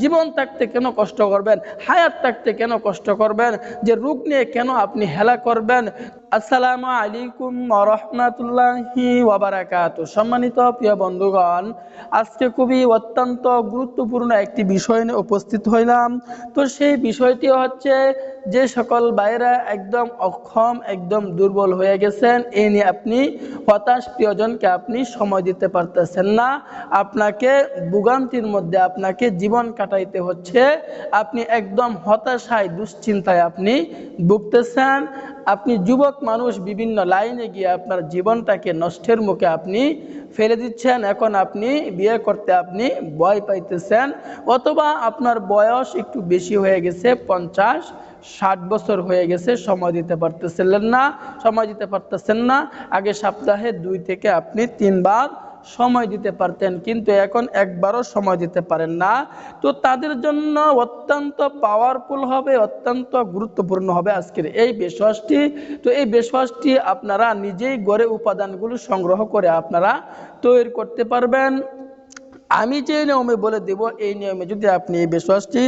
জীবন থাকতে কেন কষ্ট করবেন, হায়াত থাকতে কেন কষ্ট করবেন, যে রোগ নিয়ে কেন আপনি হেলা করবেন। আসসালামু আলাইকুম ওয়া রাহমাতুল্লাহি ওয়া বারাকাতুহু। সম্মানিত প্রিয় বন্ধুগণ, আজকে খুবই অত্যন্ত গুরুত্বপূর্ণ একটি বিষয় নিয়ে উপস্থিত হইলাম। তো সেই বিষয়টি হচ্ছে, যে সকল ভাইরা একদম অক্ষম, একদম দুর্বল হয়ে গেছেন, এই নিয়ে আপনি হতাশ, প্রিয়জনকে আপনি সময় দিতে পারতেছেন না, আপনাকে ভোগান্তির মধ্যে আপনাকে জীবন কাটাইতে হচ্ছে, আপনি একদম হতাশায়, দুশ্চিন্তায় আপনি ভুগতেছেন। আপনি যুবক মানুষ, বিভিন্ন লাইনে গিয়ে আপনার জীবনটাকে নষ্টের মুখে আপনি ফেলে দিচ্ছেন। এখন আপনি বিয়ে করতে আপনি ভয় পাইতেছেন, অথবা আপনার বয়স একটু বেশি হয়ে গেছে, 50-60 বছর হয়ে গেছে, সময় দিতে পারতেছেন না। আগে সপ্তাহে 2 থেকে আপনি 3 বার সময় দিতে পারতেন, কিন্তু এখন একবারও সময় দিতে পারেন না। তো তাদের জন্য অত্যন্ত পাওয়ারফুল হবে, অত্যন্ত গুরুত্বপূর্ণ হবে আজকের এই বেশওয়াজটি। তো এই বেশওয়াজটি আপনারা নিজেই ঘরে উপাদানগুলো সংগ্রহ করে আপনারা তৈরি করতে পারবেন। আমি যে নিয়মে বলে দেব, এই নিয়মে যদি আপনি এই বেশওয়াজটি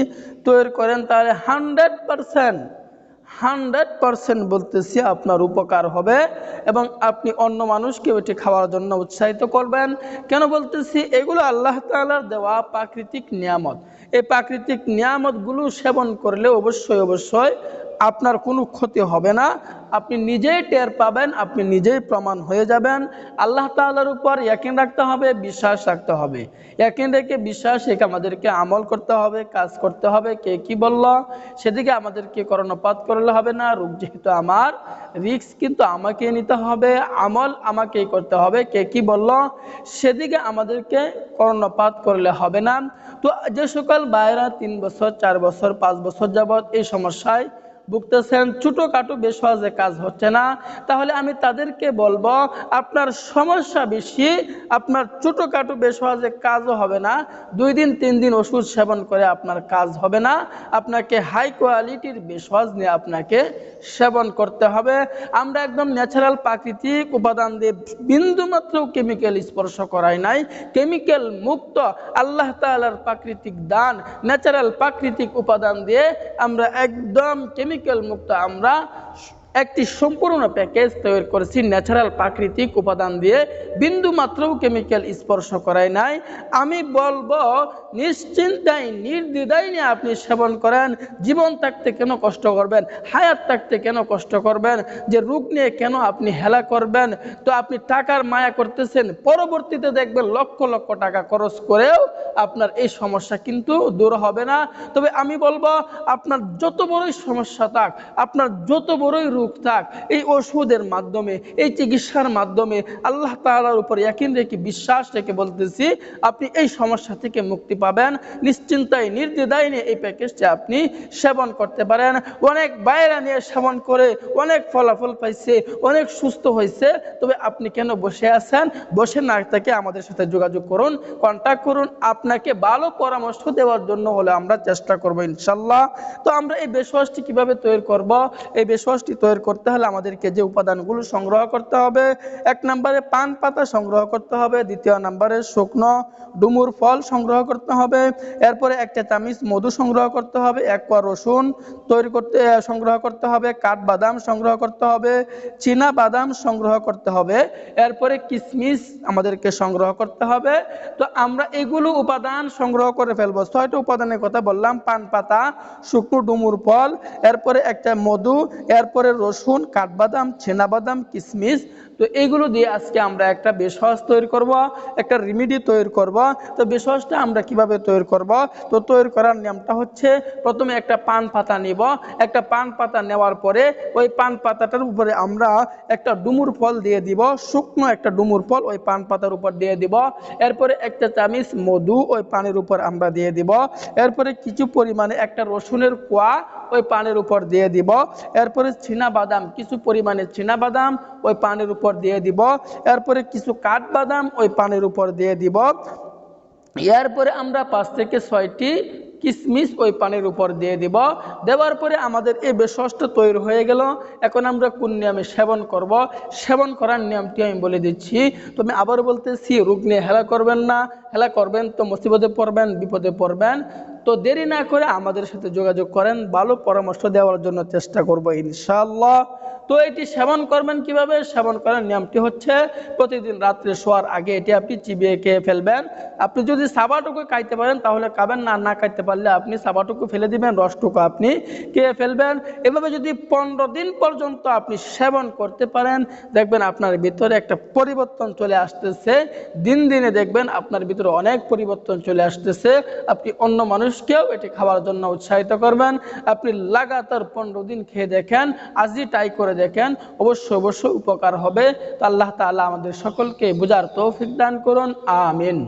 তৈরি করেন, তাহলে 100% বলতেছি আপনার উপকার হবে, এবং আপনি অন্য মানুষকে এটি খাওয়ার জন্য উৎসাহিত করবেন। কেন বলতেছি? এগুলো আল্লাহ তাআলার দেওয়া প্রাকৃতিক নিয়ামত। এই প্রাকৃতিক নিয়ামতগুলো সেবন করলে অবশ্যই আপনার কোনো ক্ষতি হবে না। আপনি নিজেই টের পাবেন, আপনি নিজেই প্রমাণ হয়ে যাবেন। আল্লাহ তাআলার উপর ইয়াকিন রাখতে হবে, বিশ্বাস রাখতে হবে। ইয়াকিন রেখে, বিশ্বাস রেখে আমাদেরকে আমল করতে হবে, কাজ করতে হবে। কে কি বলল সেদিকে আমাদেরকে কর্ণপাত করলে হবে না। রোগ যেহেতু আমার, রিস্ক কিন্তু আমাকে নিতে হবে, আমল আমাকেই করতে হবে। কে কি বলল সেদিকে আমাদেরকে কর্ণপাত করলে হবে না। তো যে সকল ভাইরা 3 বছর, 4 বছর, 5 বছর যাবৎ এই সমস্যায় ভুগতেছেন, ছোটোখাটো বেশওয়াজে কাজ হচ্ছে না, তাহলে আমি তাদেরকে বলবো, আপনার সমস্যা বেশি, আপনার ছোটোখাটো বেশওয়াজে কাজও হবে না। 2 দিন 3 দিন ওষুধ সেবন করে আপনার কাজ হবে না। আপনাকে হাই কোয়ালিটির বেশওয়াজ নিয়ে আপনাকে সেবন করতে হবে। আমরা একদম ন্যাচারাল প্রাকৃতিক উপাদান দিয়ে, বিন্দুমাত্র কেমিক্যাল স্পর্শ করাই নাই, কেমিক্যাল মুক্ত আল্লাহ তাআলার প্রাকৃতিক দান, ন্যাচারাল প্রাকৃতিক উপাদান দিয়ে আমরা একদম কেমিক্যাল মুক্ত আমরা একটি সম্পূর্ণ প্যাকেজ তৈরি করেছি। ন্যাচারাল প্রাকৃতিক উপাদান দিয়ে, বিন্দু মাত্রও কেমিক্যাল স্পর্শ করাই নাই। আমি বলবো, নিশ্চিন্তায়, নির্দ্বিধায় নিয়ে আপনি সেবন করেন। জীবন থাকতে কেন কষ্ট করবেন, হায়াত থাকতে কেন কষ্ট করবেন, যে রোগ নিয়ে কেন আপনি হেলা করবেন। তো আপনি টাকার মায়া করতেছেন, পরবর্তীতে দেখবেন লক্ষ লক্ষ টাকা খরচ করেও আপনার এই সমস্যা কিন্তু দূর হবে না। তবে আমি বলবো, আপনার যত বড়ই সমস্যা থাক, আপনার যত বড়ই রোগ থাক, এই ওষুধের মাধ্যমে, এই চিকিৎসার মাধ্যমে আল্লাহ তাআলার উপর ইয়াকিন রেখে, বিশ্বাস রেখে বলতেছি, আপনি এই সমস্যা থেকে মুক্তি পাবেন। নিশ্চিন্তায়, নির্দ্বিধায় নিয়ে এই প্যাকেজটি আপনি সেবন করতে পারেন। অনেক বাইরে নিয়ে সেবন করে অনেক ফলাফল পাইছে, অনেক সুস্থ হয়েছে। তবে আপনি কেন বসে আছেন? বসে না থেকে আমাদের সাথে যোগাযোগ করুন, কন্ট্যাক্ট করুন। আপনাকে ভালো পরামর্শ দেওয়ার জন্য হলে আমরা চেষ্টা করব ইনশাল্লাহ। তো আমরা এই বেশওয়াজটি কিভাবে তৈরি করব? এই বেশওয়াজটি তৈরি করতে হলে আমাদেরকে যে উপাদানগুলো সংগ্রহ করতে হবে, 1 নম্বরে পান পাতা সংগ্রহ করতে হবে, 2 নম্বরে শুকনো ডুমুর ফল সংগ্রহ করতে হবে, এরপরে 1 চামচ মধু সংগ্রহ করতে হবে, 1 কোয়া রসুন সংগ্রহ করতে হবে, কাঠবাদাম সংগ্রহ করতে হবে, চীনা বাদাম সংগ্রহ করতে হবে, এরপরে কিশমিশ আমাদেরকে সংগ্রহ করতে হবে। তো আমরা এগুলো উপাদান সংগ্রহ করে ফেলবো। 6টা উপাদানের কথা বললাম: পান পাতা, শুকনো ডুমুর ফল, এরপরে একটা মধু, এরপরে রসুন, কাঠবাদাম, চীনা বাদাম, কিশমিশ। তো এইগুলো দিয়ে আজকে আমরা একটা বেশওয়াজ তৈরি করব, একটা রেমেডি তৈরি করব। তো বেশওয়াজটা আমরা কিভাবে তৈরি করব? তো তৈরি করার নিয়মটা হচ্ছে, প্রথমে একটা পান পাতা নিব। একটা পান পাতা নেওয়ার পরে ওই পান পাতাটার উপরে আমরা একটা ডুমুর ফল দিয়ে দিব, শুকনো একটা ডুমুর ফল ওই পান পাতার উপর দিয়ে দিব। এরপরে 1 চামচ মধু ওই পানের উপর আমরা দিয়ে দিব। এরপরে কিছু পরিমাণে একটা রসুনের কোয়া ওই পানের উপর দিয়ে দিব। এরপরে চীনা বাদাম, কিছু পরিমাণে চীনা বাদাম ওই পানের উপর দিয়ে দিব। এরপরে কিছু কাঠবাদাম ওই পানের উপর দিয়ে দিব। এরপরে আমরা 5 থেকে 6টি কিশমিশ ওই পানির উপর দিয়ে দিব। দেওয়ার পরে আমাদের এই ভেষজটা তৈরি হয়ে গেল। এখন আমরা কোন নিয়মে সেবন করব, সেবন করার নিয়মটি আমি বলে দিচ্ছি। তো আমি আবার বলতেছি, রোগ নিয়ে হেলা করবেন না, হেলা করবেন তো মুসিবতে পড়বেন, বিপদে পড়বেন। তো দেরি না করে আমাদের সাথে যোগাযোগ করেন, ভালো পরামর্শ দেওয়ার জন্য চেষ্টা করব ইনশাআল্লাহ। তো এটি সেবন করবেন কিভাবে? সেবন করার নিয়মটি হচ্ছে, প্রতিদিন রাত্রে শোয়ার আগে এটি আপনি চিবিয়ে খেয়ে ফেলবেন। আপনি যদি সাবাটুকু খাইতে পারেন তাহলে খাবেন, না না খাইতে পারলে আপনি সাবাটুকু ফেলে দিবেন, রসটুকু আপনি খেয়ে ফেলবেন। এভাবে যদি 15 দিন পর্যন্ত আপনি সেবন করতে পারেন, দেখবেন আপনার ভিতরে একটা পরিবর্তন চলে আসতেছে। দিন দিনে দেখবেন আপনার ভিতরে অনেক পরিবর্তন চলে আসতেছে। আপনি অন্য মানুষকেও এটি খাওয়ার জন্য উৎসাহিত করবেন। আপনি লাগাতার 15 দিন খেয়ে দেখেন, আজই ট্রাই করে দেখেন, অবশ্যই অবশ্যই উপকার হবে। তো আল্লাহ তাআলা আমাদের সকলকে বুঝার তৌফিক দান করুন, আমিন।